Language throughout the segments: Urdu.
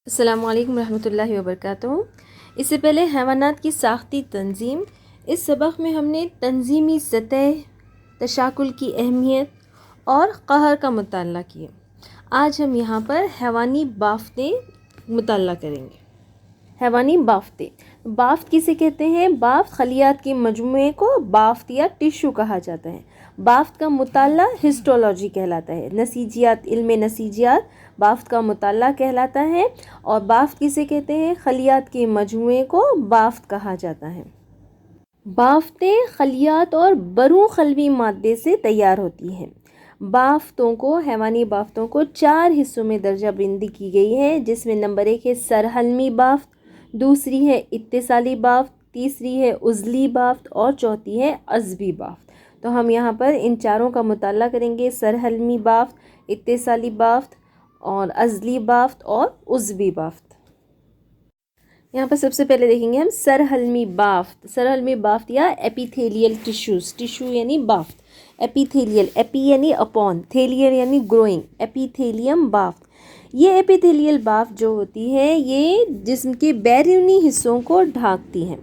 السلام علیکم ورحمۃ اللہ وبرکاتہ۔ اس سے پہلے حیوانات کی ساختی تنظیم، اس سبق میں ہم نے تنظیمی سطح، تشاکل کی اہمیت اور قہر کا مطالعہ کیا۔ آج ہم یہاں پر حیوانی بافتیں مطالعہ کریں گے۔ حیوانی بافتیں، بافت کسے کہتے ہیں؟ بافت خلیات کے مجموعے کو بافت یا ٹشو کہا جاتا ہے۔ بافت کا مطالعہ ہسٹولوجی کہلاتا ہے۔ نسیجیات، علم نسیجیات بافت کا مطالعہ کہلاتا ہے۔ اور بافت کسے کہتے ہیں؟ خلیات کے مجموعے کو بافت کہا جاتا ہے۔ بافتیں خلیات اور بروں خلوی مادے سے تیار ہوتی ہیں۔ بافتوں کو، حیوانی بافتوں کو 4 حصوں میں درجہ بندی کی گئی ہے، جس میں نمبر 1 ہے سرحلمی بافت، دوسری ہے اتصالی بافت، تیسری ہے عضلی بافت اور چوتھی ہے عصبی بافت۔ تو ہم یہاں پر ان چاروں کا مطالعہ کریں گے: سرحلمی بافت، اتصالی بافت اور عضلی بافت اور عصبی بافت۔ یہاں پر سب سے پہلے دیکھیں گے ہم سرحلمی بافت۔ سرحلمی بافت یا ایپیتھیلیل ٹشوز، ٹشو یعنی بافت، ایپیتھیلیل، ایپی یعنی اپون، تھیلیل یعنی گروئنگ، ایپیتھیلیم بافت۔ یہ ایپیتھیلیل بافت جو ہوتی ہے یہ جسم کے بیرونی حصوں کو ڈھانکتی ہیں۔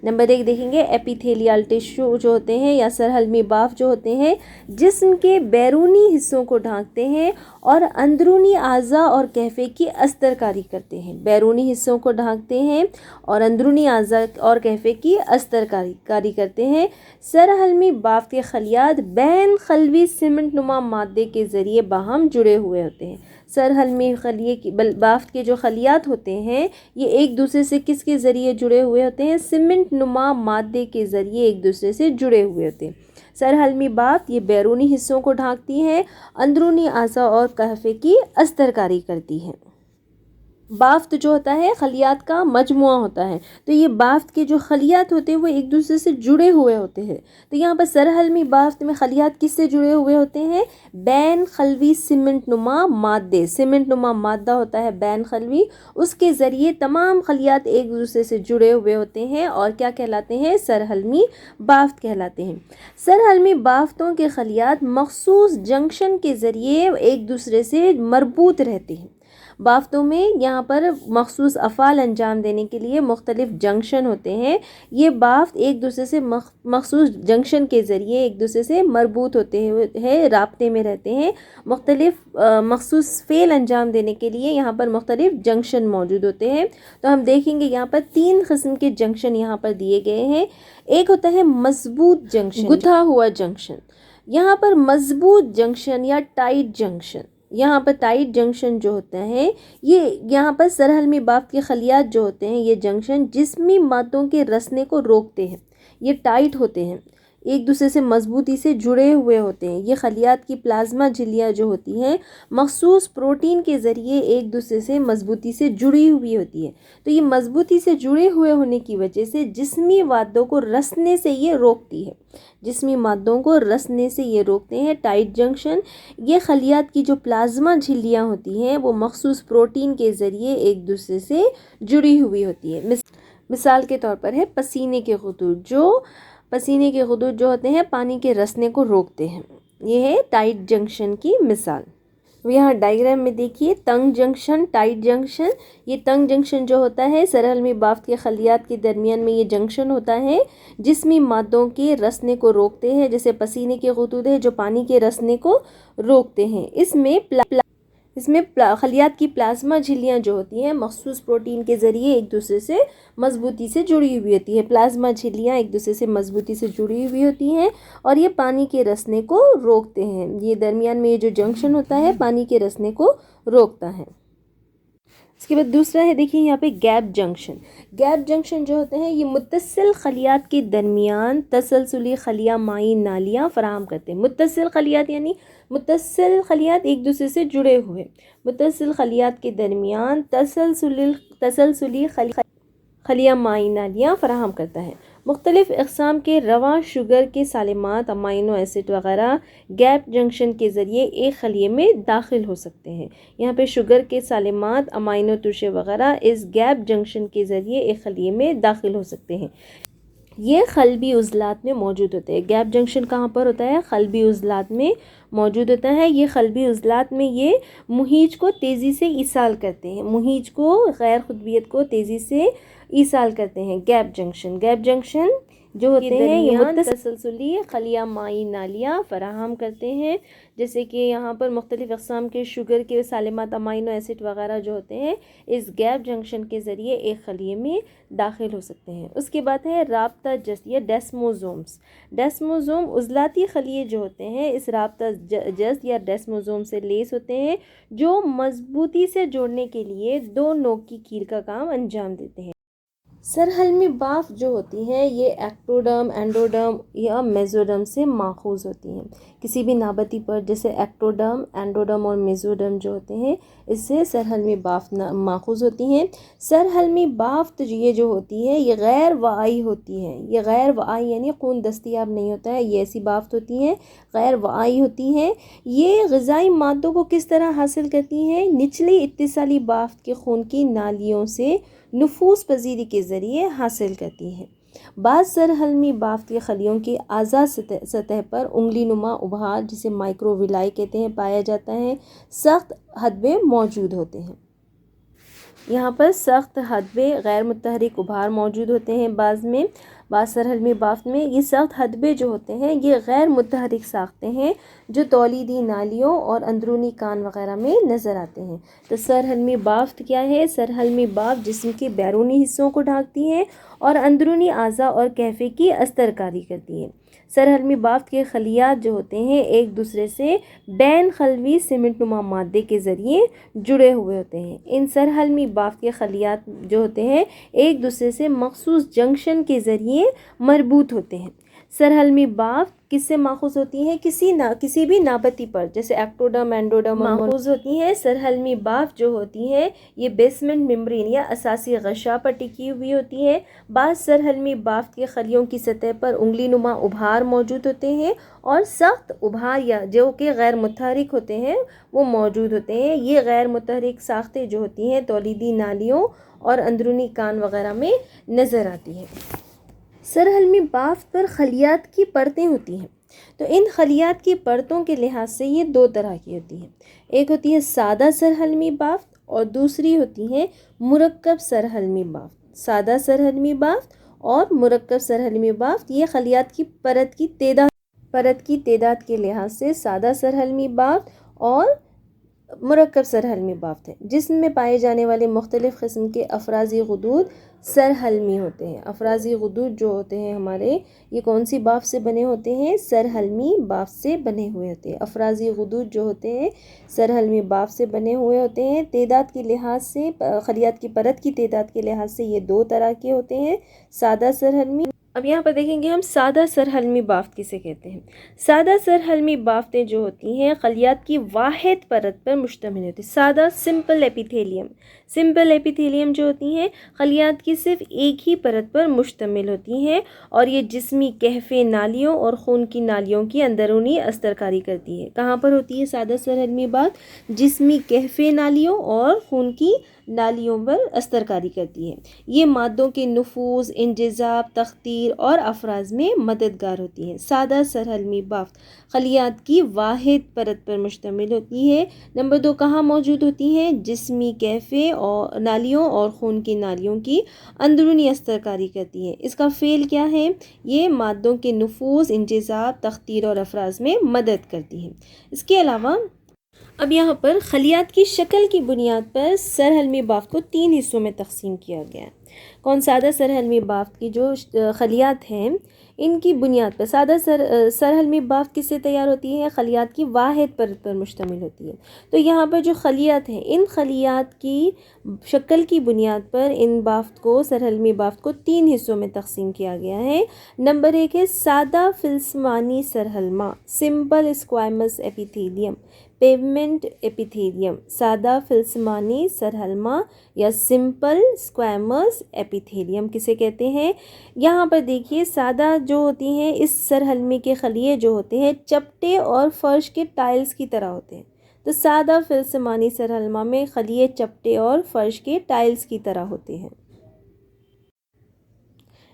نمبر 1 دیکھیں گے ایپیتھیلیل ٹشو جو ہوتے ہیں یا سرحلمی بافت جو ہوتے ہیں جسم کے بیرونی حصوں کو ڈھانکتے ہیں اور اندرونی اعضاء اور کیفے کی استر کاری کرتے ہیں۔ بیرونی حصوں کو ڈھانکتے ہیں اور اندرونی اعضاء اور کیفے کی استر کاری کرتے ہیں۔ سرحلمی بافت کے خلیات بین خلوی سیمنٹ نما مادے کے ذریعے باہم جڑے ہوئے ہوتے ہیں۔ سرحلمی بافت کے جو خلیات ہوتے ہیں یہ ایک دوسرے سے کس کے ذریعے جڑے ہوئے ہوتے ہیں؟ سیمنٹ نما مادے کے ذریعے ایک دوسرے سے جڑے ہوئے ہوتے ہیں۔ سرحلمی بافت یہ بیرونی حصوں کو ڈھانکتی ہے، اندرونی اعضاء اور کیفے کی استر کاری کرتی ہے۔ بافت جو ہوتا ہے خلیات کا مجموعہ ہوتا ہے، تو یہ بافت کے جو خلیات ہوتے ہیں وہ ایک دوسرے سے جڑے ہوئے ہوتے ہیں۔ تو یہاں پر سرحلمی بافت میں خلیات کس سے جڑے ہوئے ہوتے ہیں؟ بین خلوی سیمنٹ نما مادے، سیمنٹ نما مادہ ہوتا ہے بین خلوی، اس کے ذریعے تمام خلیات ایک دوسرے سے جڑے ہوئے ہوتے ہیں اور کیا کہلاتے ہیں؟ سرحلمی بافت کہلاتے ہیں۔ سرحلمی بافتوں کے خلیات مخصوص جنکشن کے ذریعے ایک دوسرے سے مربوط رہتے ہیں۔ بافتوں میں یہاں پر مخصوص افعال انجام دینے کے لیے مختلف جنکشن ہوتے ہیں۔ یہ بافت ایک دوسرے سے مخصوص جنکشن کے ذریعے ایک دوسرے سے مربوط ہوتے ہیں، رابطے میں رہتے ہیں۔ مختلف مخصوص فعل انجام دینے کے لیے یہاں پر مختلف جنکشن موجود ہوتے ہیں۔ تو ہم دیکھیں گے یہاں پر 3 قسم کے جنکشن یہاں پر دیے گئے ہیں۔ ایک ہوتا ہے مضبوط جنکشن، گتھا ہوا جنکشن۔ یہاں پر مضبوط جنکشن یا ٹائٹ جنکشن، یہاں پر ٹائٹ جنکشن جو ہوتا ہے یہ یہاں پر سرحلمی بافت کے خلیات جو ہوتے ہیں یہ جنکشن جسمی مادوں کے رسنے کو روکتے ہیں۔ یہ ٹائٹ ہوتے ہیں، ایک دوسرے سے مضبوطی سے جڑے ہوئے ہوتے ہیں۔ یہ خلیات کی پلازما جھلیاں جو ہوتی ہیں مخصوص پروٹین کے ذریعے ایک دوسرے سے مضبوطی سے جڑی ہوئی ہوتی ہے۔ تو یہ مضبوطی سے جڑے ہوئے ہونے کی وجہ سے جسمی مادوں کو رسنے سے یہ روکتی ہے، جسمی مادوں کو رسنے سے یہ روکتے ہیں۔ ٹائٹ جنکشن، یہ خلیات کی جو پلازما جھلیاں ہوتی ہیں وہ مخصوص پروٹین کے ذریعے ایک دوسرے سے جڑی ہوئی ہوتی ہے۔ مثال کے طور پر ہے پسینے کے خطوط، جو ہوتے ہیں پانی کے رسنے کو روکتے ہیں۔ یہ ہے ٹائٹ جنکشن کی مثال۔ یہاں ڈائیگرام میں دیکھیے تنگ جنکشن، ٹائٹ جنکشن۔ یہ تنگ جنکشن جو ہوتا ہے سرحلمی بافت کے خلیات کے درمیان میں یہ جنکشن ہوتا ہے جسمی مادوں کے رسنے کو روکتے ہیں، جیسے پسینے کے خطوط ہے جو پانی کے رسنے کو روکتے ہیں۔ اس میں خلیات کی پلازما جھلیاں جو ہوتی ہیں مخصوص پروٹین کے ذریعے ایک دوسرے سے مضبوطی سے جڑی ہوئی ہوتی ہے۔ پلازما جھلیاں ایک دوسرے سے مضبوطی سے جڑی ہوئی ہوتی ہیں اور یہ پانی کے رسنے کو روکتے ہیں۔ یہ درمیان میں یہ جو جنکشن ہوتا ہے پانی کے رسنے کو روکتا ہے۔ اس کے بعد دوسرا ہے دیکھیے یہاں پہ گیپ جنکشن۔ گیپ جنکشن جو ہوتے ہیں یہ متصل خلیات کے درمیان تسلسلی خلیہ مائع نالیاں فراہم کرتے ہیں۔ متصل خلیات یعنی متصل خلیات ایک دوسرے سے جڑے ہوئے، متصل خلیات کے درمیان تسلسلی خلیہ مائع نالیاں فراہم کرتا ہے۔ مختلف اقسام کے رواں شوگر کے سالمات، امائنو ایسڈ وغیرہ گیپ جنکشن کے ذریعے ایک خلیے میں داخل ہو سکتے ہیں۔ یہاں پہ شوگر کے سالمات، امائنو ترشے وغیرہ اس گیپ جنکشن کے ذریعے ایک خلیے میں داخل ہو سکتے ہیں۔ یہ قلبی عضلات میں موجود ہوتے ہیں. گیپ جنکشن کہاں پر ہوتا ہے؟ قلبی عضلات میں موجود ہوتا ہے. یہ قلبی عضلات میں یہ مہیج کو تیزی سے ایصال کرتے ہیں، مہیج کو، غیر قطبیت کو تیزی سے ایصال کرتے ہیں. گیپ جنکشن جو ہوتے ہیں یہ تسلسلی خلیہ مائی نالیاں فراہم کرتے ہیں. جیسے کہ یہاں پر مختلف اقسام کے شوگر کے سالمات امائنو ایسڈ وغیرہ جو ہوتے ہیں اس گیپ جنکشن کے ذریعے ایک خلیے میں داخل ہو سکتے ہیں. اس کے بعد ہے رابطہ جست یا ڈیسموزوم عضلاتی خلیے جو ہوتے ہیں اس رابطہ جست یا ڈیسموزوم سے لیس ہوتے ہیں، جو مضبوطی سے جوڑنے کے لیے دو نوک کی کیل کا کام انجام دیتے ہیں. سرحلمی بافت جو ہوتی ہیں یہ ایکٹوڈرم، اینڈوڈرم یا میزوڈرم سے ماخوذ ہوتی ہیں. کسی بھی نابتی پر جیسے ایکٹوڈرم، اینڈوڈرم اور میزوڈرم جو ہوتے ہیں اس سے سرحلمی بافت ماخوذ ہوتی ہیں. سرحلمی بافت یہ جو ہوتی ہے یہ غیر واعی ہوتی ہے. یہ غیر واعی یعنی خون دستیاب نہیں ہوتا ہے، یہ ایسی بافت ہوتی ہیں غیر واعی ہوتی ہیں. یہ غذائی مادوں کو کس طرح حاصل کرتی ہیں؟ نچلی اتصالی بافت کے خون کی نالیوں سے نفوذ پذیری کے ذریعے حاصل کرتی ہیں. بعض سرحلمی بافت کے خلیوں کی آزاد سطح پر انگلی نما ابھار جسے مائکروویلائی کہتے ہیں پایا جاتا ہے. سخت حدبے موجود ہوتے ہیں. یہاں پر سخت حدبے غیر متحرک ابھار موجود ہوتے ہیں. بعض سرحلمی بافت میں یہ سخت حدبے جو ہوتے ہیں یہ غیر متحرک ساختیں ہیں جو تولیدی نالیوں اور اندرونی کان وغیرہ میں نظر آتے ہیں. تو سرحلمی بافت کیا ہے؟ سرحلمی بافت جسم کے بیرونی حصوں کو ڈھانکتی ہے اور اندرونی اعضاء اور کیفے کی استرکاری کرتی ہے. سرحلمی بافت کے خلیات جو ہوتے ہیں ایک دوسرے سے بین خلوی سیمنٹ نما مادے کے ذریعے جڑے ہوئے ہوتے ہیں. ان سرحلمی بافت کے خلیات جو ہوتے ہیں ایک دوسرے سے مخصوص جنکشن کے ذریعے مربوط ہوتے ہیں. سرحلمی بافت کس سے ماخوذ ہوتی ہے؟ کسی بھی نابتی پر جیسے ایکٹوڈرم، اینڈوڈرم ماخوذ ہوتی ہیں. سرحلمی بافت جو ہوتی ہے یہ بیسمنٹ ممبرین یا اساسی غشا پر ٹکی ہوئی ہوتی ہے. بعض سرحلمی بافت کے خلیوں کی سطح پر انگلی نما ابھار موجود ہوتے ہیں اور سخت ابھار یا جو کہ غیر متحرک ہوتے ہیں وہ موجود ہوتے ہیں. یہ غیر متحرک ساختیں جو ہوتی ہیں تولیدی نالیوں اور اندرونی کان وغیرہ میں نظر آتی ہیں. سرحلمی بافت پر خلیات کی پرتیں ہوتی ہیں. تو ان خلیات کی پرتوں کے لحاظ سے یہ دو طرح کی ہوتی ہیں. ایک ہوتی ہے سادہ سرحلمی بافت اور دوسری ہوتی ہے مرکب سرحلمی بافت. سادہ سرحلمی بافت اور مرکب سرحلمی بافت یہ خلیات کی پرت کی تعداد کے لحاظ سے سادہ سرحلمی بافت اور مرکب سرحلمی بافت ہے. جسم میں پائے جانے والے مختلف قسم کے افرازی غدود سرحلمی ہوتے ہیں. افرازی غدود جو ہوتے ہیں ہمارے یہ کون سی بافت سے بنے ہوتے ہیں؟ سرحلمی بافت سے بنے ہوئے ہوتے ہیں. افرازی غدود جو ہوتے ہیں سرحلمی بافت سے بنے ہوئے ہوتے ہیں. تعداد کے لحاظ سے خلیات کی پرت کی تعداد کے لحاظ سے یہ دو طرح کے ہوتے ہیں، سادہ سرحلمی. اب یہاں پر دیکھیں گے ہم سادہ سرحلمی بافت کسے کہتے ہیں. سادہ سرحلمی بافتیں جو ہوتی ہیں خلیات کی واحد پرت پر مشتمل ہوتی ہیں. سادہ سمپل ایپیتھیلیم جو ہوتی ہیں خلیات کی صرف ایک ہی پرت پر مشتمل ہوتی ہیں اور یہ جسمی کہفے نالیوں اور خون کی نالیوں کی اندرونی استرکاری کرتی ہے. کہاں پر ہوتی ہے سادہ سرحلمی بافت؟ جسمی کہفے نالیوں اور خون کی نالیوں پر استرکاری کرتی ہے. یہ مادوں کے نفوذ، انجذاب، تخدیر اور افراز میں مددگار ہوتی ہے. سادہ سرحلمی بافت خلیات کی واحد پرت پر مشتمل ہوتی ہے. نمبر 2 کہاں موجود ہوتی ہیں؟ جسمی کیفے اور نالیوں اور خون کی نالیوں کی اندرونی استرکاری کرتی ہے. اس کا فعل کیا ہے؟ یہ مادوں کے نفوذ، انجذاب، تخدیر اور افراز میں مدد کرتی ہے. اس کے علاوہ اب یہاں پر خلیات کی شکل کی بنیاد پر سرحلمی بافت کو 3 حصوں میں تقسیم کیا گیا ہے. کون سادہ سرحلمی بافت کی جو خلیات ہیں ان کی بنیاد پر سادہ سرحلمی بافت کس سے تیار ہوتی ہے؟ خلیات کی واحد پرت پر مشتمل ہوتی ہے. تو یہاں پر جو خلیات ہیں ان خلیات کی شکل کی بنیاد پر ان بافت کو سرحلمی بافت کو 3 حصوں میں تقسیم کیا گیا ہے. نمبر 1 ہے سادہ فلسمانی سرحلما، سمپل اسکوائمس ایپیتھیلیم. پیومنٹ ایپیتھیلیم. سادہ فلسمانی سرحلما یا سمپل اسکوائمس ایپیتھیلیم کسے کہتے ہیں؟ یہاں پر دیکھیے سادہ جو ہوتی ہیں اس سرحلمی کے خلیے جو ہوتے ہیں چپٹے اور فرش کے ٹائلز کی طرح ہوتے ہیں. تو سادہ فلسمانی سرحلما میں خلیے چپٹے اور فرش کے ٹائلز کی طرح ہوتے ہیں.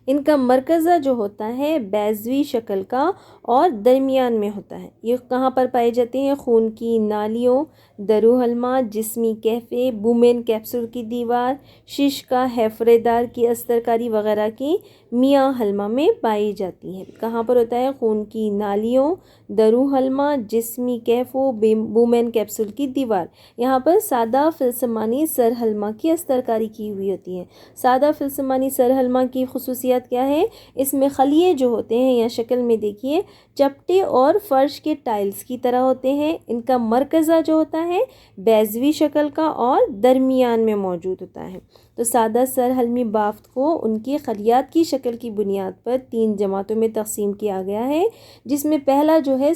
ان کا مرکزہ جو ہوتا ہے بیضوی شکل کا اور درمیان میں ہوتا ہے۔ یہ کہاں پر پائے جاتے ہیں؟ خون کی نالیوں، درو حلمہ، جسمی کیفے، بومن کیپسول کی دیوار، ششکا، ہیفرے دار کی استرکاری وغیرہ کی میاں حلمہ میں پائی جاتی ہیں۔ کہاں پر ہوتا ہے؟ خون کی نالیوں، درو حلمہ، جسمی کیفو، بومن کیپسول کی دیوار۔ یہاں پر سادہ فلسمانی سر حلمہ کی استرکاری کی ہوئی ہوتی ہے۔ سادہ فلسمانی سر حلمہ کی خصوصیات کیا ہے؟ اس میں خلیے جو ہوتے ہیں یا شکل میں دیکھیے چپٹے اور فرش کے ٹائلز کی طرح ہوتے ہیں۔ ان کا مرکزہ جو ہوتا ہے بیضوی شکل کا اور درمیان میں موجود ہوتا ہے۔ تو سادہ سر حلمی بافت کو ان کی خلیات کی شکل کی بنیاد پر 3 جماعتوں میں تقسیم کیا گیا ہے، جس میں پہلا جو ہے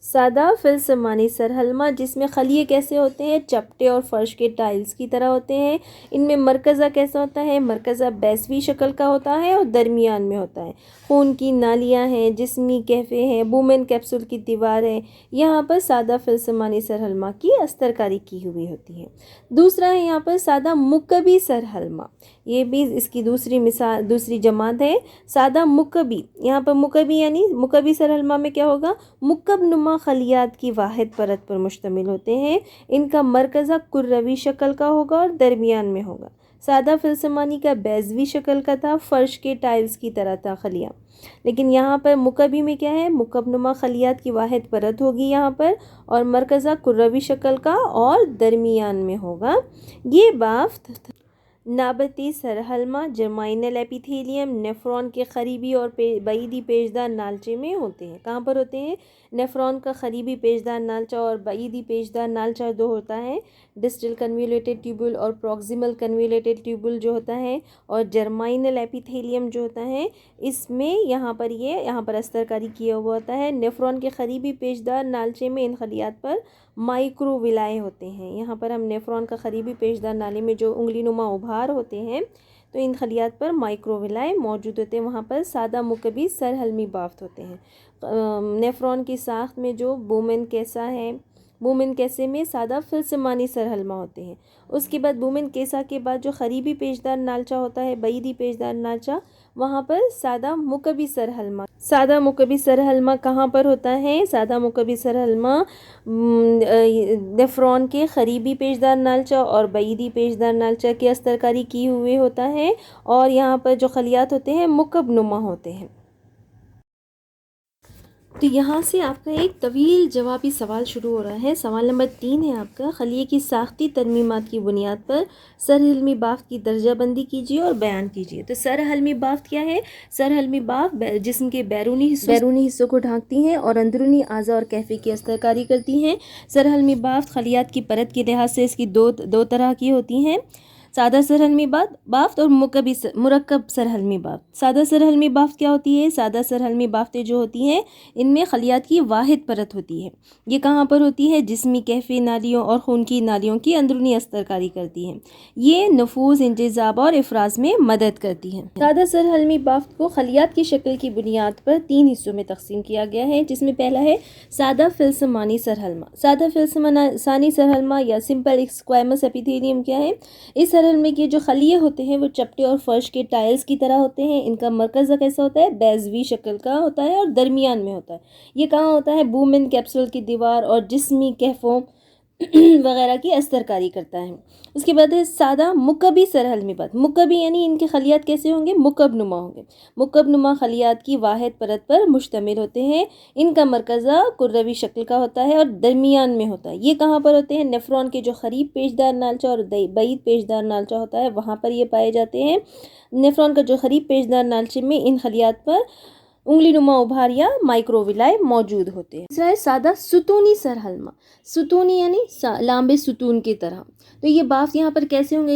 سادہ فلسمانی سر حلمہ، جس میں خلیے کیسے ہوتے ہیں؟ چپٹے اور فرش کے ٹائلز کی طرح ہوتے ہیں۔ ان میں مرکزہ کیسا ہوتا ہے؟ مرکزہ بیضوی شکل کا ہوتا ہے اور درمیان میں ہوتا ہے۔ خون کی نالیاں ہیں، جسمی کیفے ہیں، بومن کیپسول کی دیوار ہے۔ یہاں پر سادہ فلسمانی سر حلمہ کی استرکاری کی ہوئی ہوتی ہے۔ دوسرا ہے یہاں پر سادہ مکعبی سر حلمہ، یہ بھی اس کی دوسری جماعت ہے، سادہ مکعبی۔ یہاں پر مکعبی یعنی مکعبی سر حلمہ میں کیا ہوگا؟ مکعب نما خلیات کی واحد پرت پر مشتمل ہوتے ہیں۔ ان کا مرکزہ کروی شکل کا ہوگا اور درمیان میں ہوگا۔ سادہ فلسمانی کا بیضوی شکل کا تھا، فرش کے ٹائلز کی طرح تھا خلیہ، لیکن یہاں پر مکعبی میں کیا ہے؟ مکعب نما خلیات کی واحد پرت ہوگی یہاں پر، اور مرکزہ کروی شکل کا اور درمیان میں ہوگا۔ یہ بافت نابتی سر حلمہ جرمائنل ایپیتھیلیم نیفرون کے قریبی اور بعیدی پیشدار نالچے میں ہوتے ہیں۔ کہاں پر ہوتے ہیں؟ نیفرون کا قریبی پیشدار نالچہ اور بعیدی پیشدار نالچہ دو ہوتا ہے، ڈسٹل کنویولیٹڈ ٹیوبول اور پروکسیمل کنویولیٹڈ ٹیوبول جو ہوتا ہے، اور جرمائنل ایپیتھیلیم جو ہوتا ہے، اس میں یہاں پر استرکاری کیا ہوا ہوتا ہے۔ نیفرون کے قریبی پیشدار نالچے میں ان خلیات پر مائکرو ویلائے ہوتے ہیں۔ یہاں پر ہم نیفرون کا قریبی پیشدار نالے میں جو انگلی نما ابھار ہوتے ہیں، تو ان خلیات پر مائکرو ویلائے موجود ہوتے ہیں، وہاں پر سادہ مکعبی سر حلمی بافت ہوتے ہیں۔ نیفرون کی ساخت میں جو بومن کیسا ہے، بومن کیسے میں سادہ فلسمانی سر حلمہ ہوتے ہیں۔ اس کے بعد بومن کیسا کے بعد جو قریبی پیشدار نالچہ ہوتا ہے، بعیدی پیشدار نالچہ، وہاں پر سادہ مکعبی سر حلمہ۔ سادہ مکعبی سر حلمہ کہاں پر ہوتا ہے؟ سادہ مکعبی سر حلمہ نیفرون کے قریبی پیشدار نالچہ اور بعیدی پیشدار نالچہ کی استرکاری کی ہوئے ہوتا ہے، اور یہاں پر جو خلیات ہوتے ہیں مکعب نما ہوتے ہیں۔ تو یہاں سے آپ کا ایک طویل جوابی سوال شروع ہو رہا ہے۔ سوال نمبر 3 ہے آپ کا، خلیے کی ساختی ترمیمات کی بنیاد پر سر حلمی بافت کی درجہ بندی کیجیے اور بیان کیجیے۔ تو سر حلمی بافت کیا ہے؟ سر حلمی بافت جسم کے بیرونی حصوں کو ڈھانکتی ہیں اور اندرونی اعضاء اور کیفے کی استرکاری کرتی ہیں۔ سر حلمی بافت خلیات کی پرت کے لحاظ سے اس کی دو طرح کی ہوتی ہیں، سادہ سر حلمی بافت اور مرکب سر حلمی بافت۔ سادہ سر حلمی بافت کیا ہوتی ہے؟ سادہ سر حلمی بافتیں جو ہوتی ہیں ان میں خلیات کی واحد پرت ہوتی ہے۔ یہ کہاں پر ہوتی ہے؟ جسمی کیفے نالیوں اور خون کی نالیوں کی اندرونی استرکاری کرتی ہیں۔ یہ نفوذ، انجذاب اور افراز میں مدد کرتی ہیں۔ سادہ سر حلمی بافت کو خلیات کی شکل کی بنیاد پر 3 حصوں میں تقسیم کیا گیا ہے، جس میں پہلا ہے سادہ فلسمانی سر حلمہ۔ سادہ فلسمانی سر حلمہ یا سمپل اسکویمس ایپیتھیلیم کیا ہے؟ اس سر حلمے کے جو خلیے ہوتے ہیں وہ چپٹے اور فرش کے ٹائلز کی طرح ہوتے ہیں۔ ان کا مرکزہ کیسا ہوتا ہے؟ بیضوی شکل کا ہوتا ہے اور درمیان میں ہوتا ہے۔ یہ کہاں ہوتا ہے؟ بومن کیپسول کی دیوار اور جسمی کیفوں وغیرہ کی استرکاری کرتا ہے۔ اس کے بعد ہے سادہ مکعبی سر حلمی بافت۔ مکعبی یعنی ان کے خلیات کیسے ہوں گے؟ مکعب نما ہوں گے۔ مکعب نما خلیات کی واحد پرت پر مشتمل ہوتے ہیں۔ ان کا مرکزہ کروی شکل کا ہوتا ہے اور درمیان میں ہوتا ہے۔ یہ کہاں پر ہوتے ہیں؟ نیفرون کے جو قریب پیشدار نالچہ اور بعید پیشدار نالچہ ہوتا ہے وہاں پر یہ پائے جاتے ہیں۔ نیفرون کا جو قریب پیشدار نالچے میں ان خلیات پر انگلی نما ابھار یا مائکروویلائے موجود ہوتے ہیں۔ تیسرا ہے سادہ ستونی سر حلمہ۔ ستونی یعنی لامبے ستون کی طرح۔ تو یہ بافت یہاں پر کیسے ہوں گے؟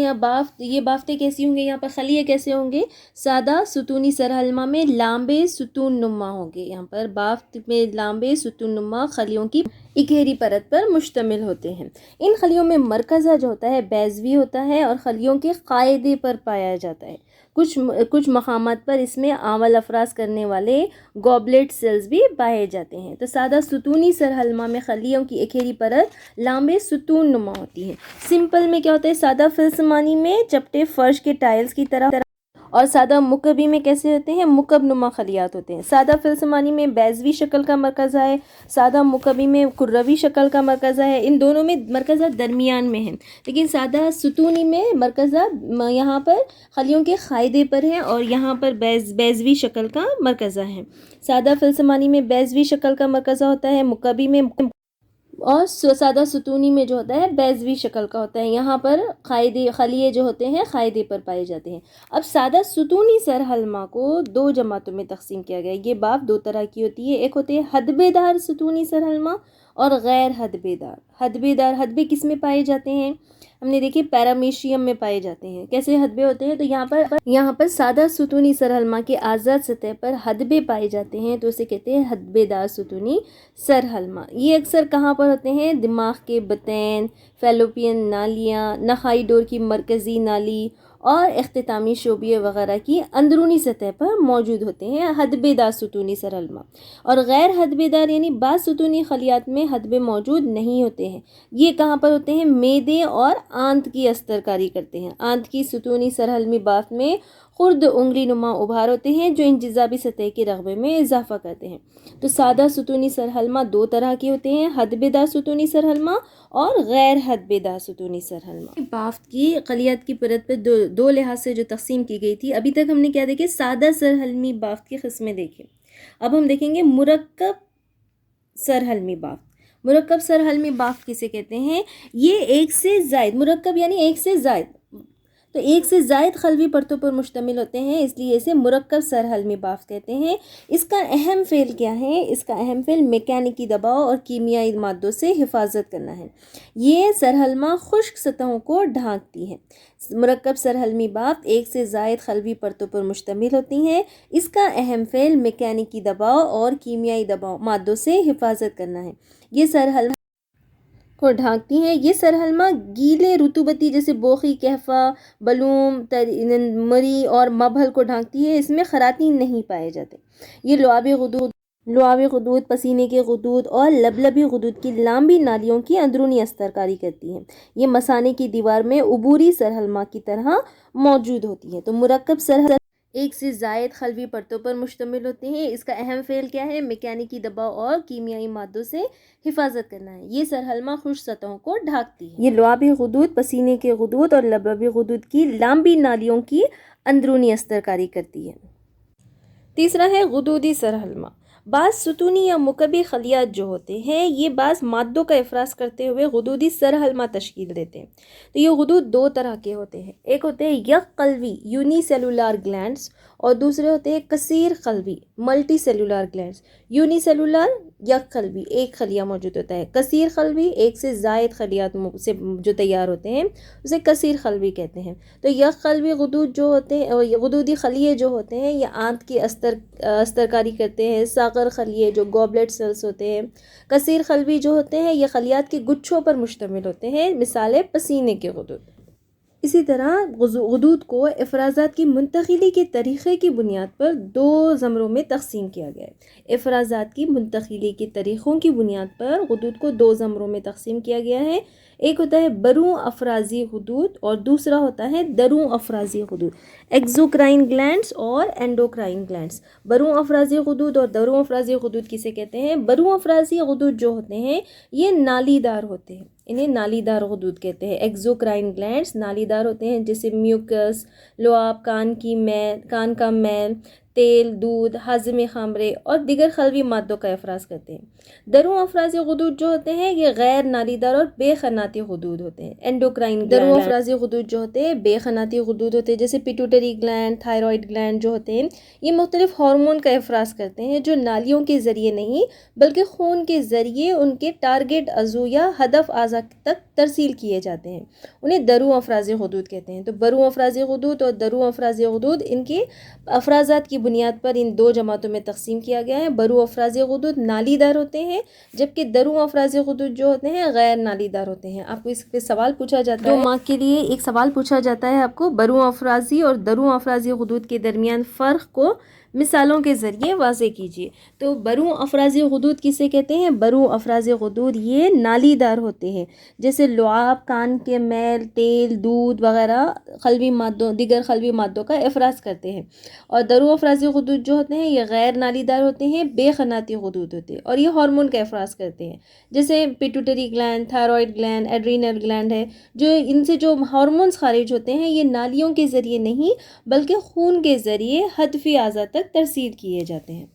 یہ بافتیں کیسی ہوں گے؟ یہاں پر خلیے کیسے ہوں گے؟ سادہ ستونی سر حلمہ میں لامبے ستون نما ہوں گے۔ یہاں پر بافت میں لامبے ستون نما خلیوں کی اکہری پرت پر مشتمل ہوتے ہیں۔ ان خلیوں میں مرکزہ جو ہوتا ہے بیضوی ہوتا ہے اور خلیوں کے قاعدے پر پایا جاتا ہے۔ کچھ مقامات پر اس میں آول افراز کرنے والے گوبلیٹ سیلز بھی پائے جاتے ہیں۔ تو سادہ ستونی سر حلمہ میں خلیوں کی اکہری پرت لامبے ستون نما ہوتی ہے۔ سمپل میں کیا ہوتا ہے؟ سادہ فلسمانی میں چپٹے فرش کے ٹائلز کی طرح اور سادہ مکعبی میں کیسے ہوتے ہیں؟ مکعب نما خلیات ہوتے ہیں. سادہ فلسمانی میں بیضوی شکل کا مرکزہ ہے، سادہ مکعبی میں کروی شکل کا مرکزہ ہے. ان دونوں میں مرکزہ درمیان میں ہے، لیکن سادہ ستونی میں مرکزہ یہاں پر خلیوں کے قاعدے پر ہے اور یہاں پر بیضوی شکل کا مرکزہ ہے. سادہ فلسمانی میں بیضوی شکل کا مرکزہ ہوتا ہے، مکعبی میں، اور سادہ ستونی میں جو ہوتا ہے بیضوی شکل کا ہوتا ہے. یہاں پر خلیے جو ہوتے ہیں قاعدے پر پائے جاتے ہیں. اب سادہ ستونی سرحلما کو دو جماعتوں میں تقسیم کیا گیا ہے. یہ باف دو طرح کی ہوتی ہے، ایک ہوتے ہے حدبے دار ستونی سرحلما اور غیر حدبے دار. حدبے دار حدبے کس میں پائے جاتے ہیں؟ ہم نے دیکھے پیرامیشیم میں پائے جاتے ہیں. کیسے حدبے ہوتے ہیں؟ تو یہاں پر سادہ ستونی سرحلما کے آزاد سطح پر حدبے پائے جاتے ہیں تو اسے کہتے ہیں حدبے دار ستونی سرحلما. یہ اکثر کہاں پر ہوتے ہیں؟ دماغ کے بطین، فیلوپین نالیاں، نخائی ڈور کی مرکزی نالی اور اختتامی شعبیہ وغیرہ کی اندرونی سطح پر موجود ہوتے ہیں حدبے دار ستونی سرحلما. اور غیر حدبے دار یعنی بعض ستونی خلیات میں حدبے موجود نہیں ہوتے ہیں. یہ کہاں پر ہوتے ہیں؟ معدے اور آنت کی استر کاری کرتے ہیں. آنت کی ستونی سرحلمی باف میں خرد انگلی نما ابھار ہوتے ہیں جو انجذابی سطح کے رقبے میں اضافہ کرتے ہیں. تو سادہ ستونی سرحلما دو طرح کے ہوتے ہیں، حدبے دار ستونی سرحلما اور غیر حدبے دار ستونی سرحلما. بافت کی خلیات کی پرت پر دو لحاظ سے جو تقسیم کی گئی تھی. ابھی تک ہم نے کیا دیکھے؟ سادہ سرحلمی بافت کی قسمیں دیکھیں. اب ہم دیکھیں گے مرکب سرحلمی بافت. مرکب سرحلمی بافت کسے کہتے ہیں؟ یہ ایک سے زائد، مرکب یعنی ایک سے زائد، تو ایک سے زائد خلوی پرتوں پر مشتمل ہوتے ہیں، اس لیے اسے مرکب سرحلمی بافت کہتے ہیں. اس کا اہم فعل کیا ہے؟ اس کا اہم فعل میکینیکی دباؤ اور کیمیائی مادوں سے حفاظت کرنا ہے. یہ سرحلما خشک سطحوں کو ڈھانکتی ہے. مرکب سرحلمی بافت ایک سے زائد خلوی پرتوں پر مشتمل ہوتی ہیں. اس کا اہم فعل میکینیکی دباؤ اور کیمیائی دباؤ مادوں سے حفاظت کرنا ہے. یہ سرحلما کو ڈھانکتی ہیں. یہ سرحلما گیلے رطوبتی جیسے بوخی، کہفہ، بلوم، مری اور مبھل کو ڈھانکتی ہے. اس میں خراطین نہیں پائے جاتے. یہ لعابی غدود، پسینے کے غدود اور لبلبی غدود کی لامبی نالیوں کی اندرونی استر کاری کرتی ہیں. یہ مثانے کی دیوار میں عبوری سرحلما کی طرح موجود ہوتی ہے. تو مرکب سرحلما ایک سے زائد خلوی پرتوں پر مشتمل ہوتے ہیں. اس کا اہم فعل کیا ہے؟ میکینیکی دباؤ اور کیمیائی مادوں سے حفاظت کرنا ہے. یہ سرحلما خشک سطحوں کو ڈھانکتی ہے. یہ لعابی غدود، پسینے کے غدود اور لبلبی غدود کی لامبی نالیوں کی اندرونی استر کاری کرتی ہے. تیسرا ہے غدودی سرحلما. بعض ستونی یا مکعبی خلیات جو ہوتے ہیں یہ بعض مادوں کا افراز کرتے ہوئے غدودی سرحلما تشکیل دیتے ہیں. تو یہ غدود دو طرح کے ہوتے ہیں. ایک ہوتے ہیں یک قلوی یونی سیلولار گلینڈز اور دوسرے ہوتے ہیں کثیر قلوی ملٹی سیلولار گلینڈز. یونی سیلولار یک قلوی ایک خلیہ موجود ہوتا ہے، کثیر قلوی ایک سے زائد خلیات سے جو تیار ہوتے ہیں اسے کثیر قلوی کہتے ہیں. تو یک قلوی غدود جو ہوتے ہیں، غدودی خلیے جو ہوتے ہیں یہ آنت کی استر کاری کرتے ہیں. ساغر خلیے جو گوبلٹ سیلز ہوتے ہیں. کثیر قلوی جو ہوتے ہیں یہ خلیات کے گچھوں پر مشتمل ہوتے ہیں، مثال پسینے کے غدود. اسی طرح غدود کو افرازات کی منتقلی کے طریقے کی بنیاد پر دو زمروں میں تقسیم کیا گیا ہے. افرازات کی منتقلی کے طریقوں کی بنیاد پر غدود کو دو زمروں میں تقسیم کیا گیا ہے. ایک ہوتا ہے بروں افرازی غدود اور دوسرا ہوتا ہے دروں افرازی غدود. ایکزوکرائن گلینڈز اور اینڈوکرائن گلینڈز. بروں افرازی غدود اور دروں افرازی غدود کسے کہتے ہیں؟ بروں افرازی غدود جو ہوتے ہیں یہ نالی دار ہوتے ہیں، انہیں نالی دار غدود کہتے ہیں. ایکزوکرائن گلینڈز نالی دار ہوتے ہیں جیسے میوکس، لعاب، کان کا میل، تیل، دودھ، ہاضمے خامرے اور دیگر خلوی مادوں کا افراز کرتے ہیں. دروں افرازی غدود جو ہوتے ہیں یہ غیر نالی دار اور بے خناتی غدود ہوتے ہیں. اینڈوکرائن دروں افرازی غدود جو ہوتے ہیں بے خناتی غدود ہوتے ہیں جیسے پیٹوٹری گلینڈ، تھائرائیڈ گلینڈ جو ہوتے ہیں یہ مختلف ہارمون کا افراز کرتے ہیں جو نالیوں کے ذریعے نہیں بلکہ خون کے ذریعے ان کے ٹارگٹ عضو یا ہدف اعضاء تک ترسیل کیے جاتے ہیں. انہیں دروں افرازی غدود کہتے ہیں. تو بروں افرازی غدود اور دروں افرازی غدود ان کے افرازات کی بنیاد پر ان دو جماعتوں میں تقسیم کیا گیا ہے. بروں افرازی غدود نالی دار ہوتے ہیں جبکہ دروں افرازی غدود جو ہوتے ہیں غیر نالی دار ہوتے ہیں. آپ کو اس پہ سوال پوچھا جاتا ہے 2 مارک کے لیے، ایک سوال پوچھا جاتا ہے آپ کو بروں افرازی اور دروں افرازی غدود کے درمیان فرق کو مثالوں کے ذریعے واضح کیجیے۔ تو بروں افرازی غدود کسے کہتے ہیں؟ بروں افرازی غدود یہ نالی دار ہوتے ہیں، جیسے لعاب، کان کے میل، تیل، دودھ وغیرہ دیگر خلوی مادوں کا افراز کرتے ہیں۔ اور درو افرازی غدود جو ہوتے ہیں یہ غیر نالی دار ہوتے ہیں، بے قناتی غدود ہوتے ہیں، اور یہ ہارمون کا افراز کرتے ہیں، جیسے pituitary gland, thyroid gland, adrenal gland ہے، جو ان سے جو ہارمونز خارج ہوتے ہیں یہ نالیوں کے ذریعے نہیں بلکہ خون کے ذریعے ہدفی اعضاء تک ترسیل کیے جاتے ہیں۔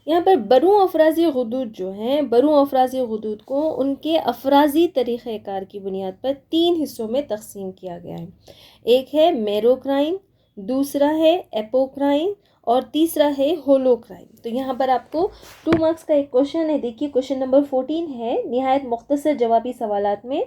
یہاں پر بروں افرازی غدود جو ہیں، بروں افرازی غدود کو ان کے افرازی طریقہ کار کی بنیاد پر 3 حصوں میں تقسیم کیا گیا ہے۔ ایک ہے میروکرائن، دوسرا ہے اپوکرائن، اور تیسرا ہے ہولوکرائن۔ تو یہاں پر آپ کو 2 مارکس کا ایک کوشچن ہے، دیکھیے کوشچن نمبر 14 ہے، نہایت مختصر جوابی سوالات میں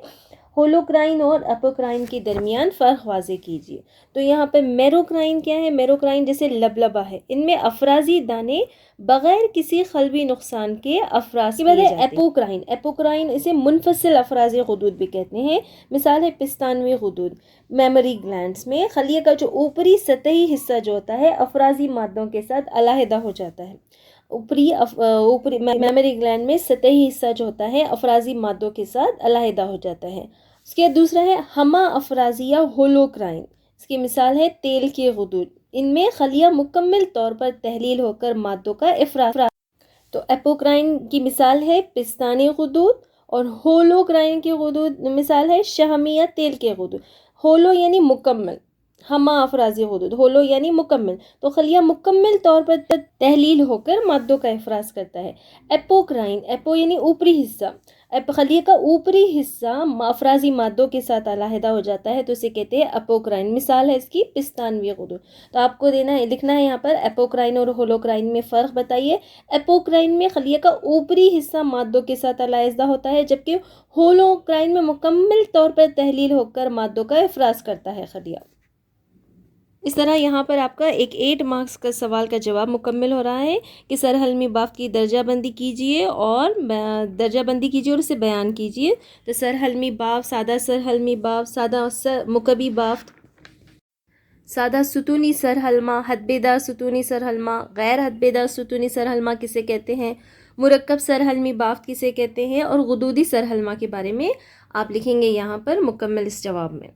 ہولوکرائن اور اپوکرائن کے درمیان فرق واضح کیجیے۔ تو یہاں پہ میروکرائن کیا ہے؟ میروکرائن جیسے لبلبہ ہے، ان میں افرازی دانے بغیر کسی خلوی نقصان کے افراز کیے جاتے ہیں۔ اپوکرائن، اپوکرائن اسے منفصل افرازی غدود بھی کہتے ہیں، مثال ہے پستانوی غدود۔ میموری گلینڈز میں خلیے کا جو اوپری سطحی حصہ جو ہوتا ہے افرازی مادوں کے ساتھ علیحدہ ہو جاتا ہے۔ اوپری میموری گلینڈ میں سطحی حصہ جو ہوتا ہے افرازی مادوں کے ساتھ علیحدہ ہو جاتا ہے۔ اس کے دوسرا ہے ہمہ افرازی یا ہولوکرائن، اس کی مثال ہے تیل کے غدود، ان میں خلیہ مکمل طور پر تحلیل ہو کر مادوں کا افراز۔ تو اپوکرائن کی مثال ہے پستانی غدود، اور ہولوکرائن کی غدود مثال ہے شحمی یا تیل کے غدود۔ ہولو یعنی مکمل، ہمہ افرازی غدود، ہولو یعنی مکمل، تو خلیہ مکمل طور پر تحلیل ہو کر مادوں کا افراز کرتا ہے۔ اپوکرائن، اپو یعنی اوپری حصہ، خلیے کا اوپری حصہ افرازی مادوں کے ساتھ علیحدہ ہو جاتا ہے تو اسے کہتے ہیں اپوکرائن، مثال ہے اس کی پستانوی غدود۔ تو آپ کو لکھنا ہے یہاں پر اپوکرائن اور ہولوکرائن میں فرق بتائیے۔ اپوکرائن میں خلیے کا اوپری حصہ مادوں کے ساتھ علیحدہ ہوتا ہے، جبکہ ہولوکرائن میں مکمل طور پر تحلیل ہو کر مادوں کا افراز کرتا ہے خلیہ۔ اس طرح یہاں پر آپ کا ایک 8 مارکس کا سوال کا جواب مکمل ہو رہا ہے کہ سر حلمی بافت کی درجہ بندی کیجیے اور اسے بیان کیجیے۔ تو سر حلمی بافت، سادہ سر حلمی بافت، سادہ مکعبی بافت، سادہ ستونی سر حلمہ، حدبے دار ستونی سر حلمہ، غیر حدبے دار ستونی سر حلمہ کسے کہتے ہیں، مرکب سر حلمی بافت کسے کہتے ہیں، اور غدودی سر حلمہ کے بارے میں آپ لکھیں گے یہاں پر مکمل اس جواب میں۔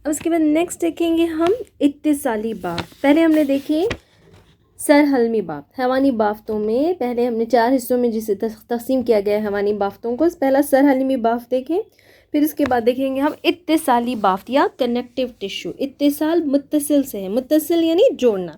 اب اس کے بعد نیکسٹ دیکھیں گے ہم اتصالی بافت۔ پہلے ہم نے دیکھی سر حلمی بافت۔ حیوانی بافتوں میں پہلے ہم نے 4 حصوں میں جسے تقسیم کیا گیا ہے حیوانی بافتوں کو، پہلا سر حلمی بافت دیکھیں، پھر اس کے بعد دیکھیں گے ہم اتصالی بافت یا کنیکٹیو ٹیشو۔ اتصال متصل سے ہے، متصل یعنی جوڑنا۔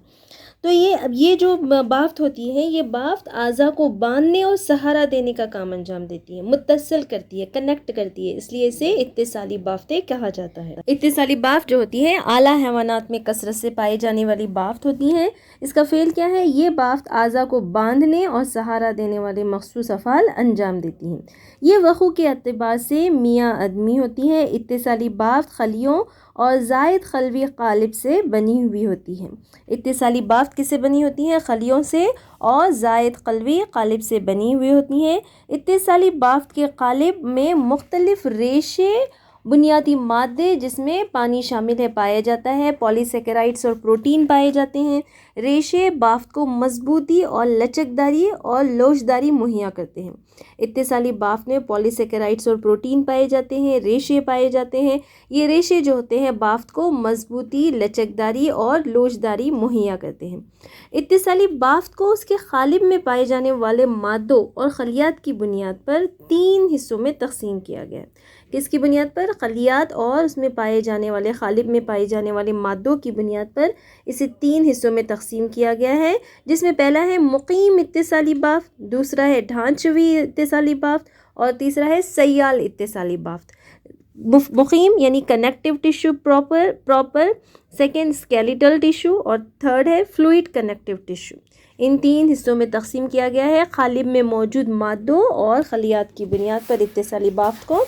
تو یہ جو بافت ہوتی ہے یہ بافت اعضاء کو باندھنے اور سہارا دینے کا کام انجام دیتی ہے، متصل کرتی ہے، کنیکٹ کرتی ہے، اس لیے اسے اتصالی بافتیں کہا جاتا ہے۔ اتصالی بافت جو ہوتی ہے اعلیٰ حیوانات میں کثرت سے پائی جانے والی بافت ہوتی ہیں۔ اس کا فعل کیا ہے؟ یہ بافت اعضاء کو باندھنے اور سہارا دینے والے مخصوص افعال انجام دیتی ہیں۔ یہ وقوع کے اعتبار سے میاں آدمی ہوتی ہے۔ اتصالی بافت خلیوں اور زائد خلوی قالب سے بنی ہوئی ہوتی ہے۔ اتصالی بافت کس سے بنی ہوتی ہیں؟ خلیوں سے اور زائد خلوی قالب سے بنی ہوئی ہوتی ہیں۔ اتصالی بافت کے قالب میں مختلف ریشے بنیادی مادے جس میں پانی شامل ہے پایا جاتا ہے، پولی سیکرائڈز اور پروٹین پائے جاتے ہیں۔ ریشے بافت کو مضبوطی اور لچکداری اور لوچداری مہیا کرتے ہیں۔ اتصالی بافت میں پولی سیکرائڈز اور پروٹین پائے جاتے ہیں، ریشے پائے جاتے ہیں۔ یہ ریشے جو ہوتے ہیں بافت کو مضبوطی، لچکداری اور لوچداری مہیا کرتے ہیں۔ اتصالی بافت کو اس کے قالب میں پائے جانے والے مادوں اور خلیات کی بنیاد پر 3 حصوں میں تقسیم کیا گیا ہے۔ کس کی بنیاد پر؟ خلیات اور اس میں پائے جانے والے قالب میں پائے جانے والے مادوں کی بنیاد پر اسے 3 حصوں میں تقسیم کیا گیا ہے، جس میں پہلا ہے مقیم اتصالی بافت، دوسرا ہے ڈھانچوی اتصالی بافت، اور تیسرا ہے سیال اتصالی بافت۔ مقیم یعنی connective tissue proper, second skeletal tissue, اور تھرڈ ہے فلوئڈ کنیکٹیو ٹیشو۔ ان 3 حصوں میں تقسیم کیا گیا ہے قالب میں موجود مادوں اور خلیات کی بنیاد پر اتصالی بافت کو۔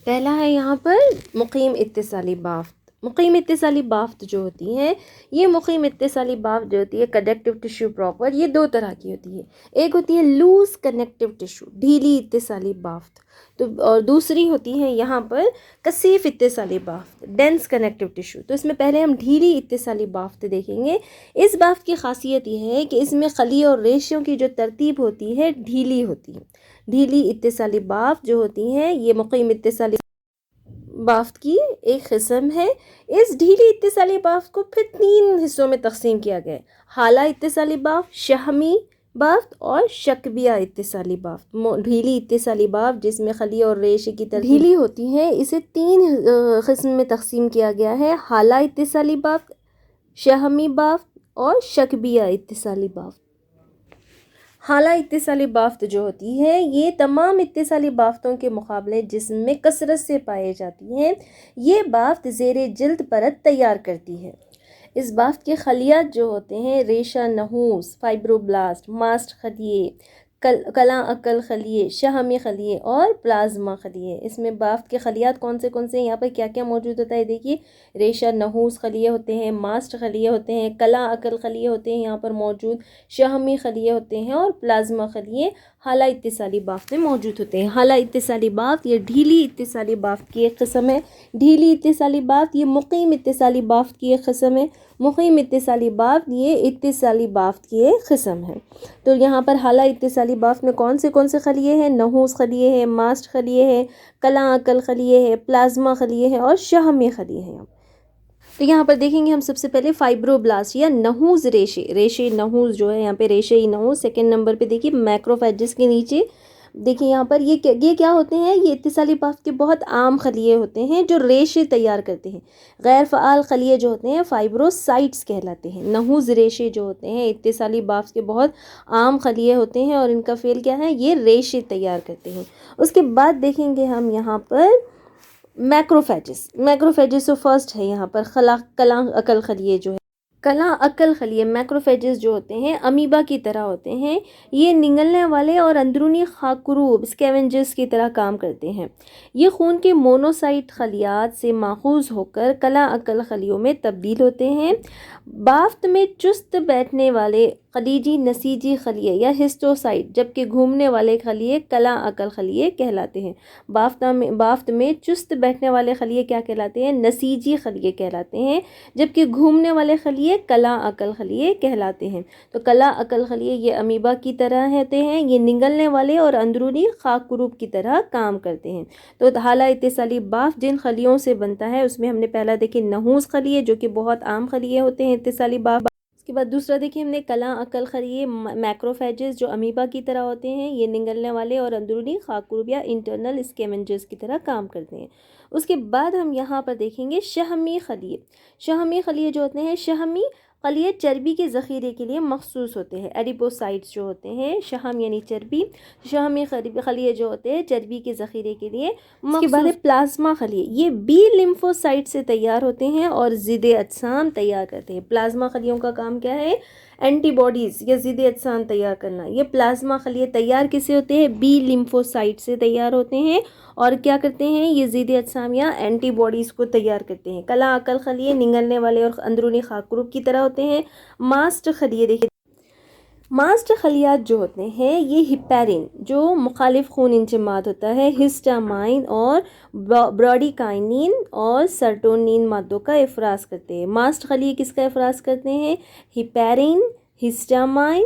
پہلا ہے یہاں پر مقیم اتصالی بافت، مقیم اتصالی بافت جو ہوتی ہیں، یہ مقیم اتصالی بافت جو ہوتی ہے کنیکٹیو ٹیشو پراپر، یہ دو طرح کی ہوتی ہے. ایک ہوتی ہے لوز کنیکٹیو ٹیشو، ڈھیلی اتصالی بافت، تو اور دوسری ہوتی ہے یہاں پر کثیف اتصالی بافت، ڈینس کنیکٹیو ٹیشو. تو اس میں پہلے ہم ڈھیلی اتصالی بافت دیکھیں گے. اس بافت کی خاصیت یہ ہے کہ اس میں خلیے اور ریشوں کی جو ترتیب ہوتی ہے ڈھیلی ہوتی ہے. ڈھیلی اتصالی بافت جو ہوتی ہیں یہ مقیم اتصالی بافت کی ایک قسم ہے. اس ڈھیلی اتصالی بافت کو پھر 3 حصوں میں تقسیم کیا گیا ہے: حالہ اتصالی بافت، شحمی بافت اور شکبیہ اتصالی بافت. ڈھیلی اتصالی بافت جس میں خلیے اور ریشے کی ترتیب ڈھیلی ہوتی ہے، اسے 3 قسم میں تقسیم کیا گیا ہے: حالہ اتصالی بافت، شحمی بافت اور شکبیہ اتصالی بافت. حالہ اتصالی بافت جو ہوتی ہے یہ تمام اتصالی بافتوں کے مقابلے جسم میں کثرت سے پائے جاتی ہیں. یہ بافت زیر جلد پرت تیار کرتی ہے. اس بافت کے خلیات جو ہوتے ہیں ریشہ نحوس، فائبروبلاسٹ، ماسٹ خلیے، کلاں عقل خلیے، شحمی خلیے اور پلازما خلیے. اس میں بافت کے خلیات کون سے ہیں، یہاں پر کیا کیا موجود ہوتا ہے دیکھیے. ریشہ نحوس خلیے ہوتے ہیں، ماسٹ خلیے ہوتے ہیں، کلاں عقل خلیے ہوتے ہیں یہاں پر موجود، شحمی خلیے ہوتے ہیں اور پلازما خلیے حالہ اتصالی بافت میں موجود ہوتے ہیں. حالہ اتصالی بافت یہ ڈھیلی اتصالی بافت کی ایک قسم ہے. ڈھیلی اتصالی بافت یہ مقیم اتصالی بافت کی ایک قسم ہے. مقیم اتصالی بافت یہ اتصالی بافت کی ایک قسم ہے. تو یہاں پر حالہ اتصالی بافت میں کون سے خلیے ہیں؟ نحوس خلیے ہیں، ماسٹ خلیے ہیں، کلاں عقل خلیے ہیں، پلازما خلیے ہیں اور شحمی خلیے ہیں. تو یہاں پر دیکھیں گے ہم سب سے پہلے فائبروبلاسٹ یا نحوس ریشے نحوس جو ہے یہاں پہ ریشے ہی نحوس. سیکنڈ نمبر پہ دیکھیے میکروفیجز کے نیچے دیکھیں یہاں پر یہ کیا ہوتے ہیں؟ یہ اتصالی بافت کے بہت عام خلیے ہوتے ہیں جو ریشے تیار کرتے ہیں. غیر فعال خلیے جو ہوتے ہیں فائبروسائٹس کہلاتے ہیں. نحوس ریشے جو ہوتے ہیں اتصالی بافت کے بہت عام خلیے ہوتے ہیں اور ان کا فعل کیا ہے؟ یہ ریشے تیار کرتے ہیں. اس کے بعد دیکھیں گے ہم یہاں پر میکروفیجز تو فرسٹ ہے یہاں پر کلاں عقل خلیے جو ہے. کلاں عقل خلیے میکروفیجز جو ہوتے ہیں امیبا کی طرح ہوتے ہیں. یہ نگلنے والے اور اندرونی خاکروب اسکیونجرز کی طرح کام کرتے ہیں. یہ خون کے مونوسائٹ خلیات سے ماخوذ ہو کر کلاں عقل خلیوں میں تبدیل ہوتے ہیں. بافت میں چست بیٹھنے والے خلیجی نسیجی خلیے یا ہسٹوسائٹ جبکہ گھومنے والے خلیے کلاں عقل خلیے کہلاتے ہیں. بافت میں چست بیٹھنے والے خلیے کیا کہلاتے ہیں؟ نسیجی خلیے کہلاتے ہیں، جبکہ گھومنے والے خلیے کلاں عقل خلیے کہلاتے ہیں. تو کلاں عقل خلیے یہ امیبا کی طرح ہوتے ہیں. یہ نگلنے والے اور اندرونی خاکروب کی طرح کام کرتے ہیں. تو حالہ اتصالی بافت جن خلیوں سے بنتا ہے اس میں ہم نے پہلا دیکھے نحوس خلیے جو کہ بہت عام خلیے ہوتے ہیں اتصالی بافت. اس کے بعد دوسرا دیکھیں ہم نے کلاں عقل خلیے میکروفیجز جو امیبا کی طرح ہوتے ہیں. یہ نگلنے والے اور اندرونی خاکروب یا انٹرنل اسکیونجرز کی طرح کام کرتے ہیں. اس کے بعد ہم یہاں پر دیکھیں گے شحمی خلیے. شحمی خلیے جو ہوتے ہیں، شحمی خلیے چربی کے ذخیرے کے لیے مخصوص ہوتے ہیں. ایڈیپوسائٹس جو ہوتے ہیں، شحم یعنی چربی، شحمی خلیے جو ہوتے ہیں چربی کے ذخیرے کے لیے مخصوص. اس کے بعد ہے پلازما خلیے. یہ بی لمفوسائٹ سے تیار ہوتے ہیں اور ضد اجسام تیار کرتے ہیں. پلازما خلیوں کا کام کیا ہے؟ اینٹی باڈیز یا ضد اجسام تیار کرنا. یہ پلازما خلیے تیار کس سے ہوتے ہیں؟ بی لمفوسائٹ سے تیار ہوتے ہیں اور کیا کرتے ہیں؟ یہ ضد اجسام یا اینٹی باڈیز کو تیار کرتے ہیں. کلاں عقل خلیے نگلنے والے اور اندرونی خاکروب کی طرح ہوتے ہیں. ماسٹ خلیے دیکھیں، ماسٹ خلیات جو ہوتے ہیں یہ ہیپیرین جو مخالف خون انجماد ہوتا ہے، ہسٹامائن اور براڈیکائنین اور سرٹونین مادوں کا افراز کرتے ہیں. ماسٹ خلیے کس کا افراز کرتے ہیں؟ ہیپیرین، ہسٹامائن،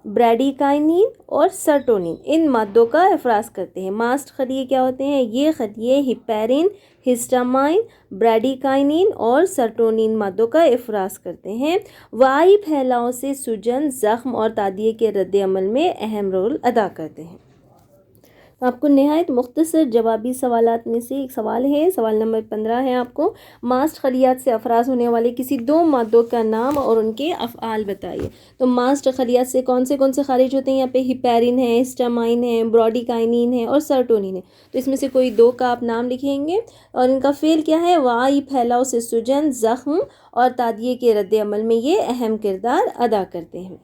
براڈیکائنین اور سرٹونین، ان مادوں کا افراز کرتے ہیں. ماسٹ خلیے کیا ہوتے ہیں؟ یہ خلیے ہیپیرین، ہسٹامائن، براڈیکائنین اور سرٹونین مادوں کا افراز کرتے ہیں. وائی پھیلاؤ سے سوجن، زخم اور تعدیے کے رد عمل میں اہم رول ادا کرتے ہیں. آپ کو نہایت مختصر جوابی سوالات میں سے ایک سوال ہے، سوال نمبر 15 ہے آپ کو، ماسٹ خلیات سے افراز ہونے والے کسی 2 مادوں کا نام اور ان کے افعال بتائیے. تو ماسٹ خلیات سے کون سے خارج ہوتے ہیں؟ یہاں پہ ہیپیرین ہے، ہسٹامائن ہے، براڈیکائنین ہے اور سرٹونین ہے. تو اس میں سے کوئی 2 کا آپ نام لکھیں گے اور ان کا فعل کیا ہے؟ وائی پھیلاؤ سے سوجن، زخم اور تعدیے کے رد عمل میں یہ اہم کردار ادا کرتے ہیں.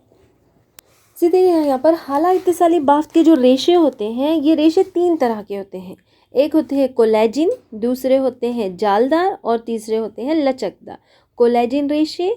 سیدھے یہاں پر حالہ اتصالی بافت کے جو ریشے ہوتے ہیں یہ ریشے 3 طرح کے ہوتے ہیں. ایک ہوتے ہیں کولیجن، دوسرے ہوتے ہیں جالدار اور تیسرے ہوتے ہیں لچکدار۔ کولیجن ریشے،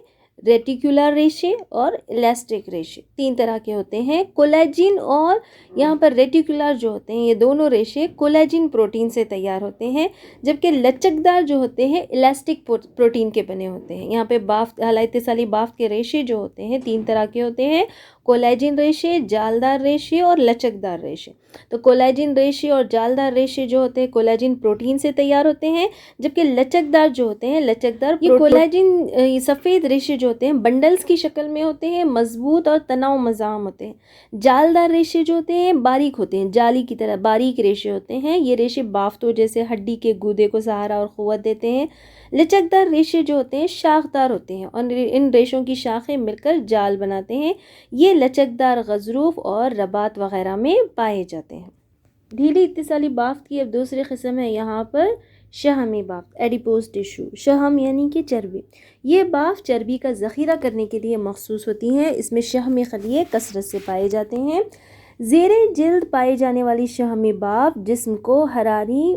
ریٹیکولر ریشے اور الاسٹک ریشے، تین طرح کے ہوتے ہیں۔ کولیجن اور یہاں پر ریٹیکولر جو ہوتے ہیں، یہ دونوں ریشے کولیجن پروٹین سے تیار ہوتے ہیں، جبکہ لچکدار جو ہوتے ہیں الاسٹک پروٹین کے بنے ہوتے ہیں۔ یہاں پہ بافت، اعلیٰ اتصالی بافت کے ریشے جو ہوتے ہیں تین طرح کے ہوتے ہیں، کولیجن ریشے، جالدار ریشے اور لچکدار ریشے۔ تو کولیجن ریشے اور جالدار ریشے جو ہوتے ہیں کولیجن پروٹین سے تیار ہوتے ہیں، جبکہ لچکدار جو ہوتے ہیں، لچکدار یہ کولیجن سفید ریشے جو ہوتے ہیں بنڈلز کی شکل میں ہوتے ہیں، مضبوط اور تناؤ مزاحم ہوتے ہیں۔ جالدار ریشے جو ہوتے ہیں باریک ہوتے ہیں، جالی کی طرح باریک ریشے ہوتے ہیں، یہ ریشے بافتوں جیسے ہڈی کے گودے کو سہارا اور قوت دیتے ہیں۔ لچکدار ریشے جو ہوتے ہیں شاخدار ہوتے ہیں اور ان ریشوں کی شاخیں مل کر جال بناتے ہیں، یہ لچکدار غضروف اور رباط وغیرہ میں پائے جاتے ہیں۔ ڈھیلی اتصالی بافت کی اب دوسری قسم ہے یہاں پر شحمی بافت، ایڈیپوز ٹیشو۔ شحم یعنی کہ چربی، یہ بافت چربی کا ذخیرہ کرنے کے لیے مخصوص ہوتی ہیں، اس میں شحمی خلیے کثرت سے پائے جاتے ہیں۔ زیر جلد پائی جانے والی شحمی بافت جسم کو حراری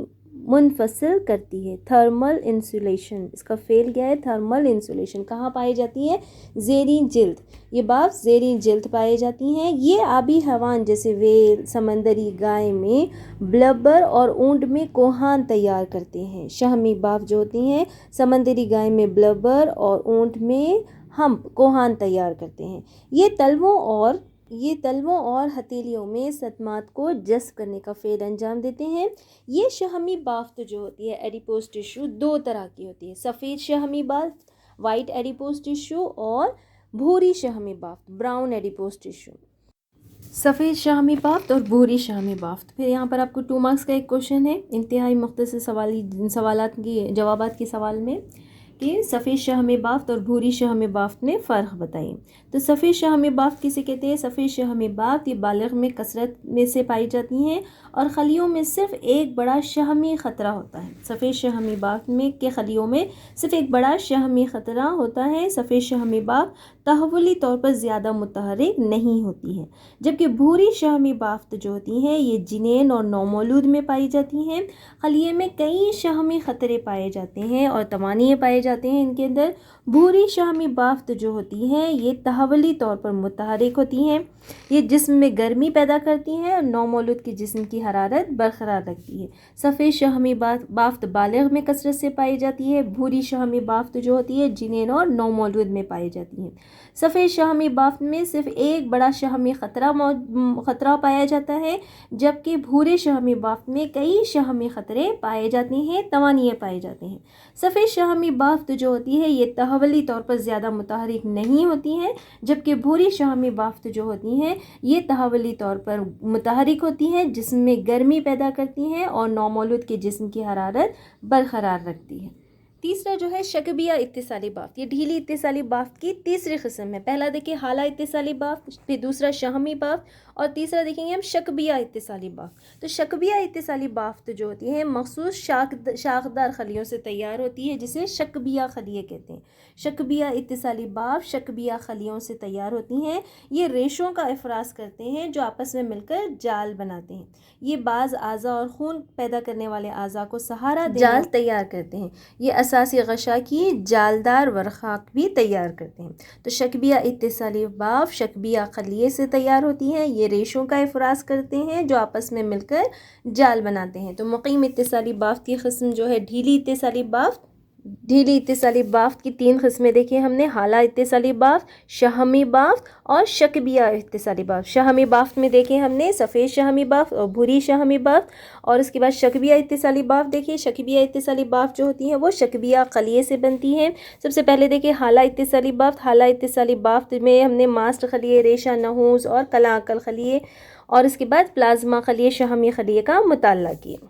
منفصل کرتی ہے، تھرمل انسولیشن، اس کا فعل کیا ہے؟ Thermal insulation. کہاں پائی جاتی ہے؟ زیریں جلد، یہ بافت زیریں جلد پائی جاتی ہیں۔ یہ آبی حیوان جیسے ویل، سمندری گائے میں بلبر اور اونٹ میں کوہان تیار کرتے ہیں۔ شحمی بافت جو ہوتی ہیں سمندری گائے میں بلبر اور اونٹ میں ہمپ، کوہان تیار کرتے ہیں۔ یہ تلووں اور ہتھیلیوں میں صدمات کو جذب کرنے کا فعل انجام دیتے ہیں۔ یہ شحمی بافت جو ہوتی ہے ایڈیپوز ٹیشو دو طرح کی ہوتی ہے، سفید شحمی بافت وائٹ ایڈیپوز ٹیشو اور بھوری شحمی بافت براؤن ایڈیپوز ٹیشو۔ سفید شحمی بافت اور بھوری شحمی بافت۔ پھر یہاں پر آپ کو 2 مارکس کا ایک کوشچن ہے، انتہائی مختصر سوالات کی جوابات کے سوال میں، کہ سفید شحمی بافت اور بھوری شحمی بافت میں فرق بتائیں۔ تو سفید شحمی بافت کسے کہتے ہیں؟ سفید شحمی بافت یہ بالغ میں کثرت میں سے پائی جاتی ہیں اور خلیوں میں صرف ایک بڑا شحمی خطرہ ہوتا ہے۔ سفید شحمی بافت میں کے خلیوں میں صرف ایک بڑا شحمی خطرہ ہوتا ہے۔ سفید شحمی بافت تحولی طور پر زیادہ متحرک نہیں ہوتی ہے، جبکہ بھوری شحمی بافت جو ہوتی ہیں یہ جنین اور نومولود میں پائی جاتی ہیں۔ خلیے میں کئی شحمی خطرے پائے جاتے ہیں اور توانائیں پائے جاتے ہیں ان کے اندر۔ بھوری شحمی بافت جو ہوتی ہیں یہ تحولی طور پر متحرک ہوتی ہیں، یہ جسم میں گرمی پیدا کرتی ہیں اور نومولود کے جسم کی حرارت برقرار رکھتی ہے۔ سفید شحمی بافت بالغ میں کثرت سے پائی جاتی ہے، بھوری شحمی بافت جو ہوتی ہے جنین اور نومولود میں پائی جاتی ہے۔ سفید شحمی بافت میں صرف ایک بڑا شحمی خطرہ پایا جاتا ہے، جبکہ بھورے شحمی بافت میں کئی شحمی خطرے پائے جاتے ہیں، توانائیں پائے جاتے ہیں۔ سفید شحمی بافت جو ہوتی ہے یہ تحولی طور پر زیادہ متحرک نہیں ہوتی ہے، جبکہ بھوری شحمی بافت جو ہوتی ہیں یہ تحولی طور پر متحرک ہوتی ہیں، جسم میں گرمی پیدا کرتی ہیں اور نومولود کے جسم کی حرارت برقرار رکھتی ہے۔ تیسرا جو ہے شکبیہ اتصالی بافت، یہ ڈھیلی اتصالی بافت کی تیسری قسم ہے۔ پہلا دیکھیں حالہ اتصالی بافت، پھر دوسرا شحمی بافت اور تیسرا دیکھیں گے ہم شکبیہ اتصالی بافت۔ تو شکبیہ اتصالی بافت جو ہوتی ہے مخصوص شاخدار خلیوں سے تیار ہوتی ہے، جسے شکبیہ خلیے کہتے ہیں۔ شکبیہ اتصالی بافت شکبیہ خلیوں سے تیار ہوتی ہیں، یہ ریشوں کا افراز کرتے ہیں جو آپس میں مل کر جال بناتے ہیں۔ یہ بعض اعضاء اور خون پیدا کرنے والے اعضاء کو سہارا دے جال تیار کرتے ہیں۔ یہ اساسی غشا کی جالدار ورقات بھی تیار کرتے ہیں۔ تو شکبیہ اتصالی بافت شکبیہ خلیے سے تیار ہوتی ہیں، یہ ریشوں کا افراز کرتے ہیں جو آپس میں مل کر جال بناتے ہیں۔ تو مقیم اتصالی بافت کی قسم جو ہے ڈھیلی اتصالی بافت۔ ڈھیلی اتصالی بافت کی 3 قسمیں دیکھیں ہم نے، حالہ اتصالی بافت، شحمی بافت اور شکبیہ اتصالی بافت۔ شحمی بافت میں دیکھیں ہم نے سفید شحمی بافت اور بھوری شحمی بافت، اور اس کے بعد شکبیہ اتصالی بافت دیکھیں۔ شکبیہ اتصالی بافت جو ہوتی ہیں وہ شکبیہ خلیے سے بنتی ہیں۔ سب سے پہلے دیکھیں حالہ اتصالی بافت۔ حالہ اتصالی بافت میں ہم نے ماسٹ خلیے، ریشہ نحوس اور کلاں عقل خلیے اور اس کے بعد پلازما خلیے، شحمی خلیے کا مطالعہ کیا۔